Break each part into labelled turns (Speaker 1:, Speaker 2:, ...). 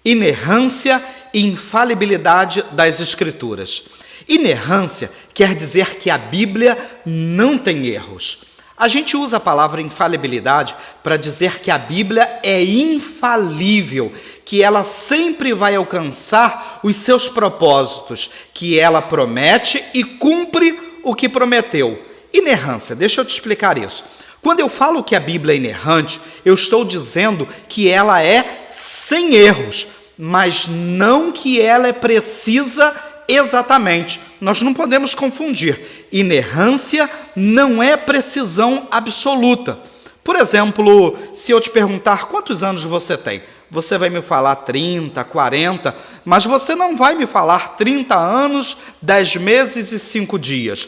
Speaker 1: Inerrância e infalibilidade das Escrituras. Inerrância quer dizer que a Bíblia não tem erros. A gente usa a palavra infalibilidade para dizer que a Bíblia é infalível, que ela sempre vai alcançar os seus propósitos, que ela promete e cumpre o que prometeu. Inerrância, deixa eu te explicar isso. Quando eu falo que a Bíblia é inerrante, eu estou dizendo que ela é sem erros, mas não que ela é precisa exatamente. Nós não podemos confundir. Inerrância não é precisão absoluta. Por exemplo, se eu te perguntar quantos anos você tem, você vai me falar 30, 40, mas você não vai me falar 30 anos, 10 meses e 5 dias.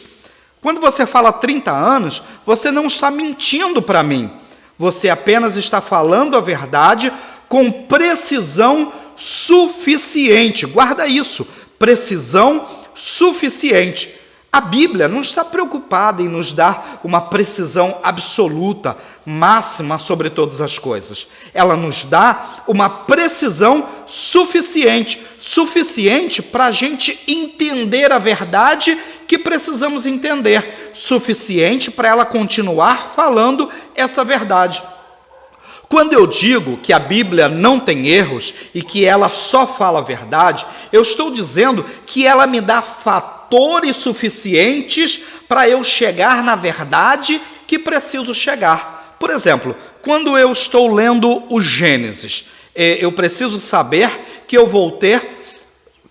Speaker 1: Quando você fala 30 anos, você não está mentindo para mim. Você apenas está falando a verdade com precisão suficiente. Guarda isso, precisão suficiente. A Bíblia não está preocupada em nos dar uma precisão absoluta, máxima sobre todas as coisas. Ela nos dá uma precisão suficiente, suficiente para a gente entender a verdade que precisamos entender, suficiente para ela continuar falando essa verdade. Quando eu digo que a Bíblia não tem erros e que ela só fala a verdade, eu estou dizendo que ela me dá fatores suficientes para eu chegar na verdade que preciso chegar. Por exemplo, quando eu estou lendo o Gênesis, eu preciso saber que eu vou ter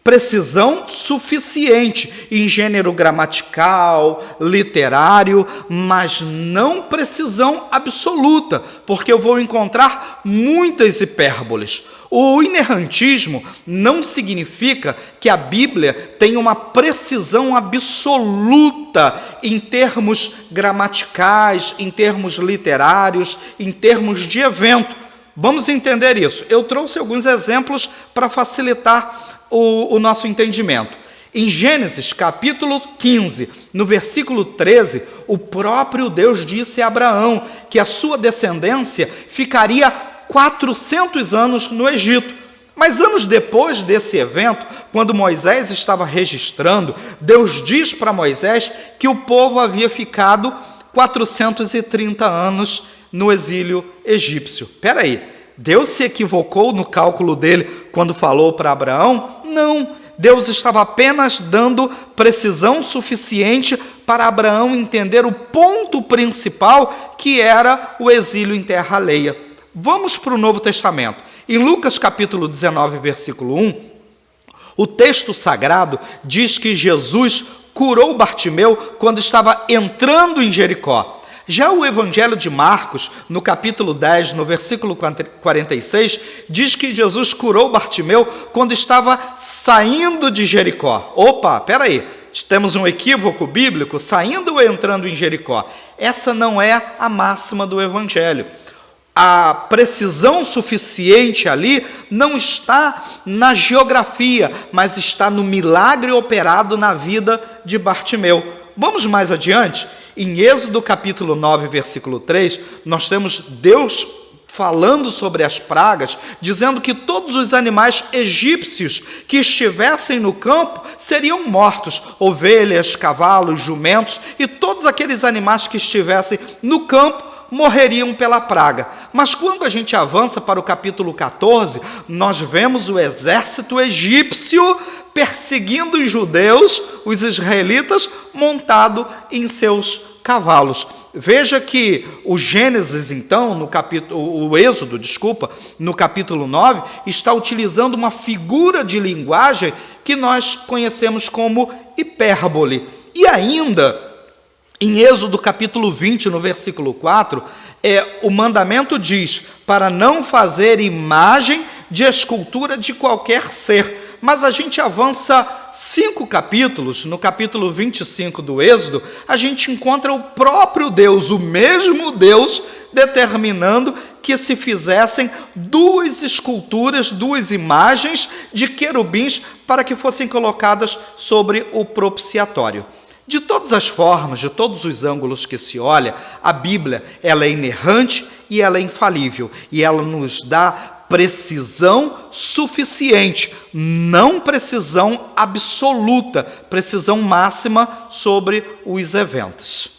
Speaker 1: precisão suficiente em gênero gramatical, literário, mas não precisão absoluta, porque eu vou encontrar muitas hipérboles. O inerrantismo não significa que a Bíblia tem uma precisão absoluta em termos gramaticais, em termos literários, em termos de evento. Vamos entender isso. Eu trouxe alguns exemplos para facilitar o nosso entendimento. Em Gênesis, capítulo 15, no versículo 13, o próprio Deus disse a Abraão que a sua descendência ficaria 400 anos no Egito. Mas anos depois desse evento, quando Moisés estava registrando, Deus diz para Moisés que o povo havia ficado 430 anos no exílio egípcio. Espera aí, Deus se equivocou no cálculo dele quando falou para Abraão? Não, Deus estava apenas dando precisão suficiente para Abraão entender o ponto principal, que era o exílio em terra alheia. Vamos para o Novo Testamento. Em Lucas capítulo 19, versículo 1, o texto sagrado diz que Jesus curou Bartimeu quando estava entrando em Jericó. Já o Evangelho de Marcos, no capítulo 10, no versículo 46, diz que Jesus curou Bartimeu quando estava saindo de Jericó. Opa, peraí, temos um equívoco bíblico, saindo ou entrando em Jericó. Essa não é a máxima do Evangelho. A precisão suficiente ali não está na geografia, mas está no milagre operado na vida de Bartimeu. Vamos mais adiante? Em Êxodo capítulo 9, versículo 3, nós temos Deus falando sobre as pragas, dizendo que todos os animais egípcios que estivessem no campo seriam mortos, ovelhas, cavalos, jumentos e todos aqueles animais que estivessem no campo morreriam pela praga. Mas quando a gente avança para o capítulo 14, nós vemos o exército egípcio perseguindo os judeus, os israelitas, montado em seus cavalos. Veja que o Gênesis, então, o Êxodo, no capítulo 9, está utilizando uma figura de linguagem que nós conhecemos como hipérbole. E ainda, em Êxodo capítulo 20, no versículo 4, o mandamento diz para não fazer imagem de escultura de qualquer ser. Mas a gente avança 5 capítulos, no capítulo 25 do Êxodo, a gente encontra o próprio Deus, o mesmo Deus, determinando que se fizessem 2 esculturas, 2 imagens de querubins para que fossem colocadas sobre o propiciatório. De todas as formas, de todos os ângulos que se olha, a Bíblia ela é inerrante e ela é infalível, e ela nos dá precisão suficiente, não precisão absoluta, precisão máxima sobre os eventos.